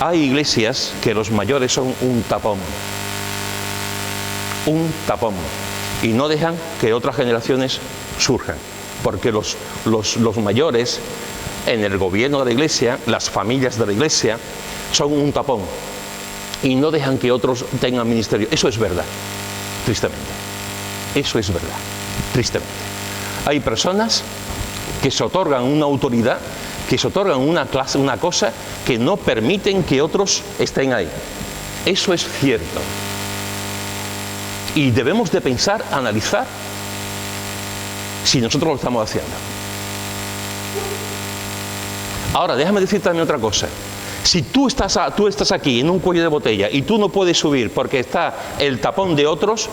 hay iglesias que los mayores son un tapón, y no dejan que otras generaciones surjan. porque los mayores en el gobierno de la Iglesia, las familias de la Iglesia, son un tapón y no dejan que otros tengan ministerio. Eso es verdad, tristemente. Eso es verdad, tristemente. Hay personas que se otorgan una autoridad, que se otorgan una cosa que no permiten que otros estén ahí. Eso es cierto. Y debemos de pensar, analizar si nosotros lo estamos haciendo. Ahora, déjame decir también otra cosa. Si tú estás aquí en un cuello de botella y tú no puedes subir porque está el tapón de otros,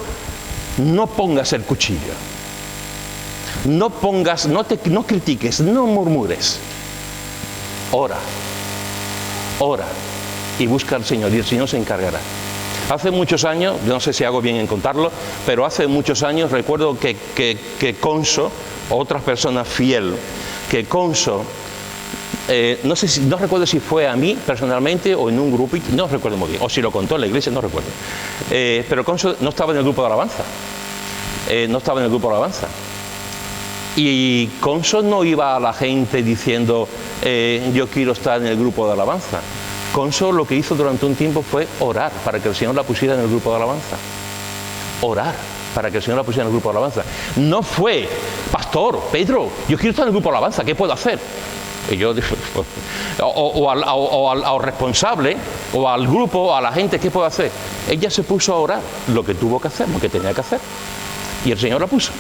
no pongas el cuchillo. No critiques, no murmures. Ora y busca al Señor y el Señor se encargará. Hace muchos años, no sé si hago bien en contarlo, pero hace muchos años recuerdo que Conso, otras personas fiel, que Conso, no recuerdo si fue a mí personalmente o en un grupo, no recuerdo muy bien, o si lo contó en la iglesia, no recuerdo. Pero Conso no estaba en el grupo de alabanza. Y Conso no iba a la gente diciendo, yo quiero estar en el grupo de alabanza. Conso lo que hizo durante un tiempo fue orar para que el Señor la pusiera en el grupo de alabanza. Orar para que el Señor la pusiera en el grupo de alabanza. No fue, pastor, Pedro, yo quiero estar en el grupo de alabanza, ¿qué puedo hacer? Y yo dije, al responsable, o al grupo, o a la gente, ¿qué puedo hacer? Ella se puso a orar lo que tuvo que hacer, lo que tenía que hacer. Y el Señor la puso.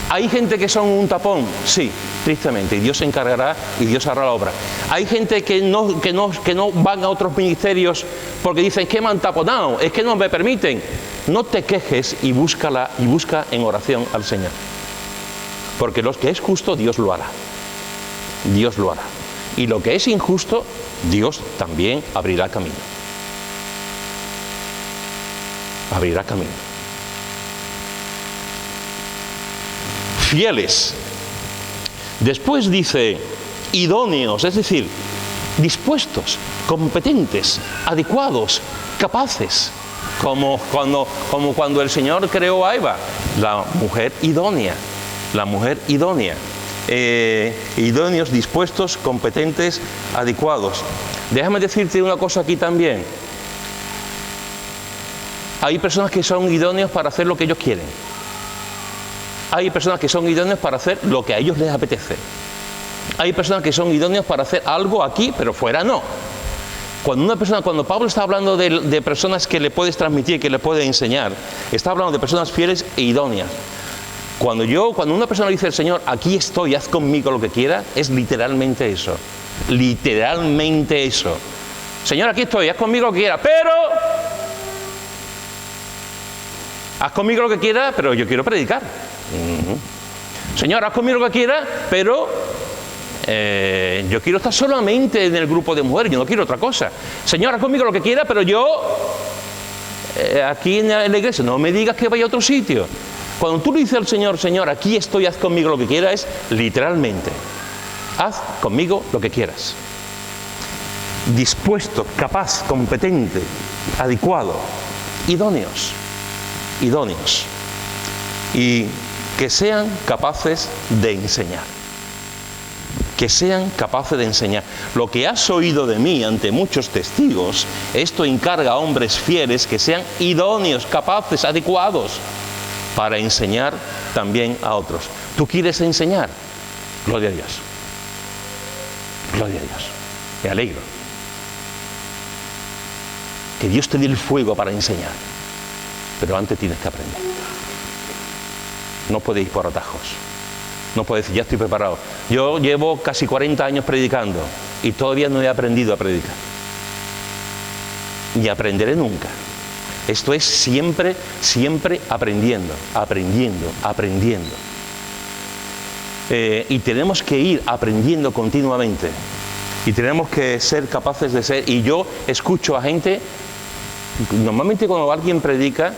¿Hay gente que son un tapón? Sí, tristemente, y Dios se encargará y Dios hará la obra. Hay gente que no van a otros ministerios porque dicen que me han taponado, es que no me permiten. No te quejes y busca en oración al Señor. Porque lo que es justo, Dios lo hará. Dios lo hará. Y lo que es injusto, Dios también abrirá camino. Abrirá camino. Fieles. Después dice idóneos, es decir, dispuestos, competentes, adecuados, capaces, como cuando el Señor creó a Eva, la mujer idónea, idóneos, dispuestos, competentes, adecuados. Déjame decirte una cosa aquí también. Hay personas que son idóneos para hacer lo que ellos quieren. Hay personas que son idóneos para hacer lo que a ellos les apetece. Hay personas que son idóneos para hacer algo aquí, pero fuera no. Cuando Pablo está hablando de personas que le puedes transmitir, que le puedes enseñar, está hablando de personas fieles e idóneas. Cuando una persona dice al Señor, aquí estoy, haz conmigo lo que quiera, es literalmente eso. Literalmente eso. Señor, aquí estoy, haz conmigo lo que quiera, pero... Haz conmigo lo que quiera, pero yo quiero predicar. Señor, haz conmigo lo que quiera, pero yo quiero estar solamente en el grupo de mujeres, yo no quiero otra cosa. Señor, haz conmigo lo que quiera, pero yo aquí en la iglesia, no me digas que vaya a otro sitio. Cuando tú le dices al Señor, Señor, aquí estoy, haz conmigo lo que quiera, es literalmente, haz conmigo lo que quieras. Dispuesto, capaz, competente, adecuado, idóneos. Y que sean capaces de enseñar. Que sean capaces de enseñar. Lo que has oído de mí ante muchos testigos, esto encarga a hombres fieles que sean idóneos, capaces, adecuados, para enseñar también a otros. ¿Tú quieres enseñar? Gloria a Dios. Gloria a Dios. Me alegro. Que Dios te dé el fuego para enseñar. Pero antes tienes que aprender. No puedes ir por atajos. No puedes decir, ya estoy preparado. Yo llevo casi 40 años predicando y todavía no he aprendido a predicar. Ni aprenderé nunca. Esto es siempre aprendiendo. Y tenemos que ir aprendiendo continuamente. Y tenemos que ser capaces de ser. Y yo escucho a gente, normalmente cuando alguien predica,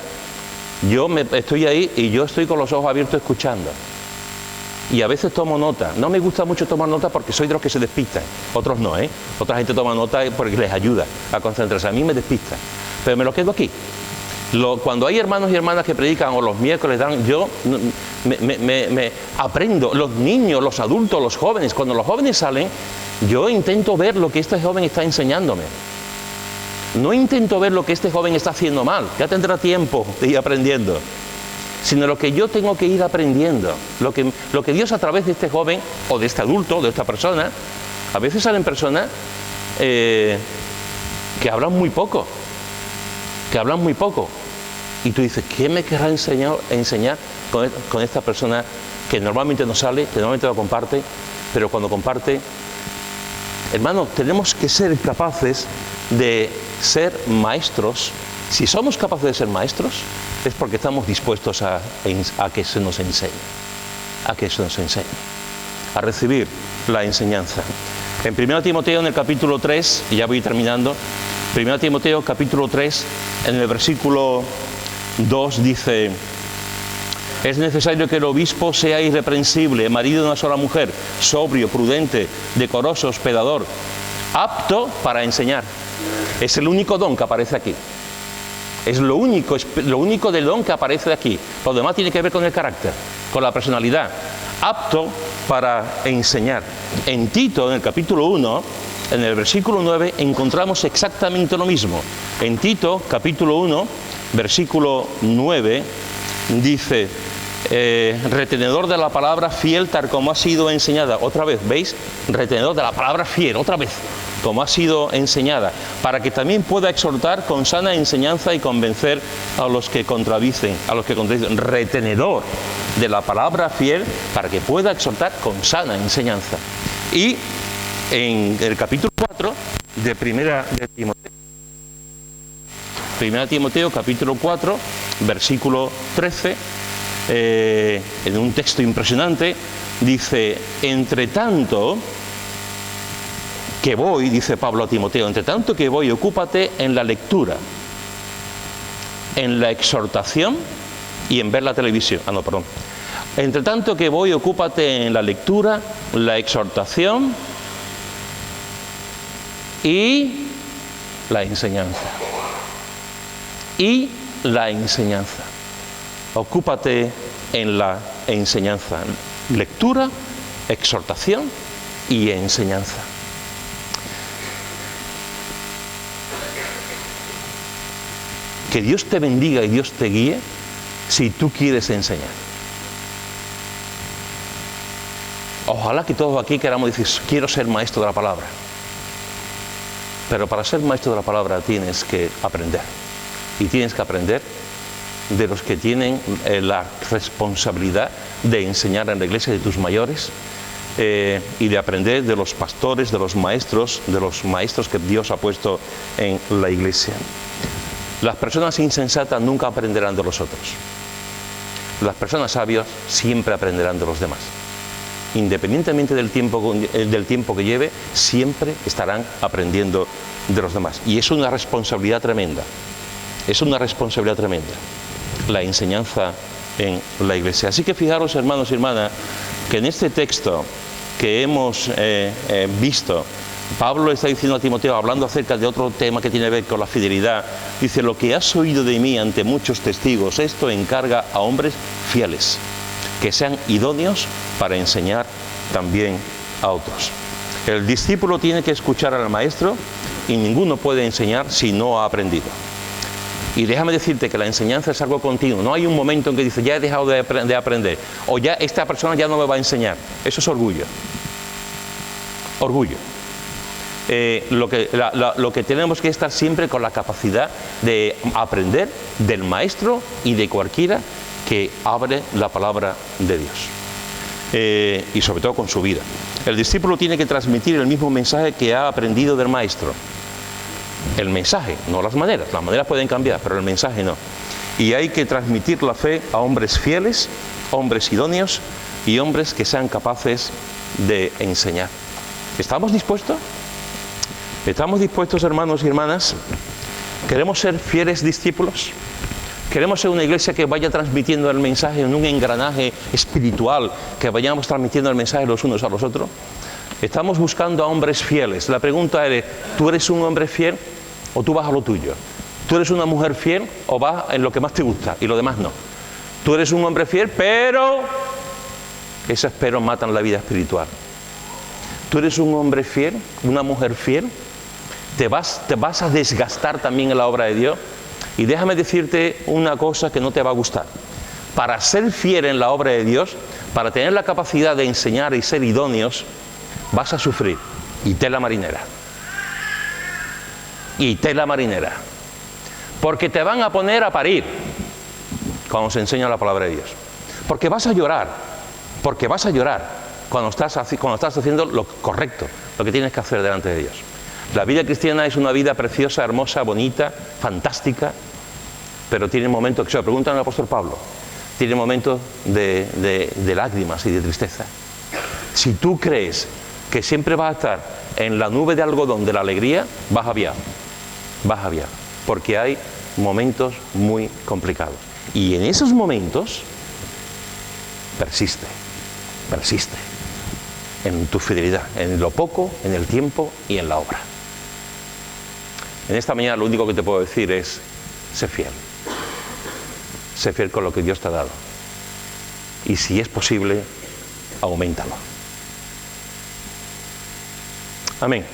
estoy ahí y yo estoy con los ojos abiertos escuchando. Y a veces tomo nota. No me gusta mucho tomar nota porque soy de los que se despistan. Otros no, ¿eh? Otra gente toma nota porque les ayuda a concentrarse. A mí me despista. Pero me lo quedo aquí. Cuando hay hermanos y hermanas que predican o los miércoles dan, yo me aprendo. Los niños, los adultos, los jóvenes, cuando los jóvenes salen, yo intento ver lo que este joven está enseñándome. No intento ver lo que este joven está haciendo mal, ya tendrá tiempo de ir aprendiendo, sino lo que yo tengo que ir aprendiendo, lo que Dios a través de este joven, o de este adulto, o de esta persona. A veces salen personas que hablan muy poco, y tú dices, ¿qué me querrá enseñar con esta persona que normalmente no sale, que normalmente no comparte, pero cuando comparte? Hermanos, tenemos que ser capaces de ser maestros. Si somos capaces de ser maestros, es porque estamos dispuestos a que se nos enseñe, a recibir la enseñanza. En 1 Timoteo, en el capítulo 3, y ya voy terminando, 1 Timoteo capítulo 3, en el versículo 2 dice: es necesario que el obispo sea irreprensible, marido de una sola mujer, sobrio, prudente, decoroso, hospedador, apto para enseñar. Es el único don que aparece aquí. Es lo único del don que aparece aquí. Lo demás tiene que ver con el carácter, con la personalidad. Apto para enseñar. En Tito, en el capítulo 1, en el versículo 9, encontramos exactamente lo mismo. En Tito, capítulo 1, versículo 9, dice: retenedor de la palabra fiel tal como ha sido enseñada. Otra vez, ¿veis? Retenedor de la palabra fiel, otra vez, como ha sido enseñada, para que también pueda exhortar con sana enseñanza y convencer a los que contradicen, retenedor de la palabra fiel, para que pueda exhortar con sana enseñanza. Y en el capítulo 4 de Primera Timoteo, capítulo 4, versículo 13, en un texto impresionante, dice: entre tanto que voy, dice Pablo a Timoteo, entre tanto que voy, ocúpate en la lectura, en la exhortación y en ver la televisión. Entre tanto que voy, ocúpate en la lectura, la exhortación y la enseñanza. Y la enseñanza. Ocúpate en la enseñanza. Lectura, exhortación y enseñanza. Que Dios te bendiga y Dios te guíe si tú quieres enseñar. Ojalá que todos aquí queramos decir: quiero ser maestro de la palabra. Pero para ser maestro de la palabra tienes que aprender. Y tienes que aprender de los que tienen la responsabilidad de enseñar en la iglesia, de tus mayores, y de aprender de los pastores, de los maestros que Dios ha puesto en la iglesia. Las personas insensatas nunca aprenderán de los otros. Las personas sabias siempre aprenderán de los demás. Independientemente del tiempo que lleve, siempre estarán aprendiendo de los demás. Y es una responsabilidad tremenda. Es una responsabilidad tremenda la enseñanza en la iglesia. Así que fijaros, hermanos y hermanas, que en este texto que hemos visto, Pablo está diciendo a Timoteo, hablando acerca de otro tema que tiene que ver con la fidelidad, dice: lo que has oído de mí ante muchos testigos, esto encarga a hombres fieles, que sean idóneos para enseñar también a otros. El discípulo tiene que escuchar al maestro y ninguno puede enseñar si no ha aprendido. Y déjame decirte que la enseñanza es algo continuo. No hay un momento en que dice: ya he dejado de aprender, o ya esta persona ya no me va a enseñar. Eso es orgullo. Orgullo. Lo que tenemos que estar siempre con la capacidad de aprender del maestro y de cualquiera que abre la palabra de Dios. Y sobre todo con su vida. El discípulo tiene que transmitir el mismo mensaje que ha aprendido del maestro. El mensaje, no las maneras. Las maneras pueden cambiar, pero el mensaje no. Y hay que transmitir la fe a hombres fieles, hombres idóneos y hombres que sean capaces de enseñar. ¿Estamos dispuestos? ¿Estamos dispuestos, hermanos y hermanas? ¿Queremos ser fieles discípulos? ¿Queremos ser una iglesia que vaya transmitiendo el mensaje en un engranaje espiritual, que vayamos transmitiendo el mensaje los unos a los otros? Estamos buscando a hombres fieles. La pregunta es: ¿tú eres un hombre fiel o tú vas a lo tuyo? ¿Tú eres una mujer fiel o vas en lo que más te gusta y lo demás no? Tú eres un hombre fiel, pero esos peros matan la vida espiritual. Tú eres un hombre fiel, una mujer fiel, te vas a desgastar también en la obra de Dios. Y déjame decirte una cosa que no te va a gustar. Para ser fiel en la obra de Dios, para tener la capacidad de enseñar y ser idóneos, vas a sufrir. Y tela marinera. Y tela marinera. Porque te van a poner a parir cuando se enseña la palabra de Dios. Porque vas a llorar. Porque vas a llorar cuando estás haciendo lo correcto, lo que tienes que hacer delante de Dios. La vida cristiana es una vida preciosa, hermosa, bonita, fantástica, pero tiene momentos, que se lo preguntan al apóstol Pablo, tiene momentos de lágrimas y de tristeza. Si tú crees que siempre vas a estar en la nube de algodón de la alegría, vas a aviar, porque hay momentos muy complicados. Y en esos momentos, persiste en tu fidelidad, en lo poco, en el tiempo y en la obra. En esta mañana lo único que te puedo decir es, sé fiel. Sé fiel con lo que Dios te ha dado. Y si es posible, auméntalo. Amén.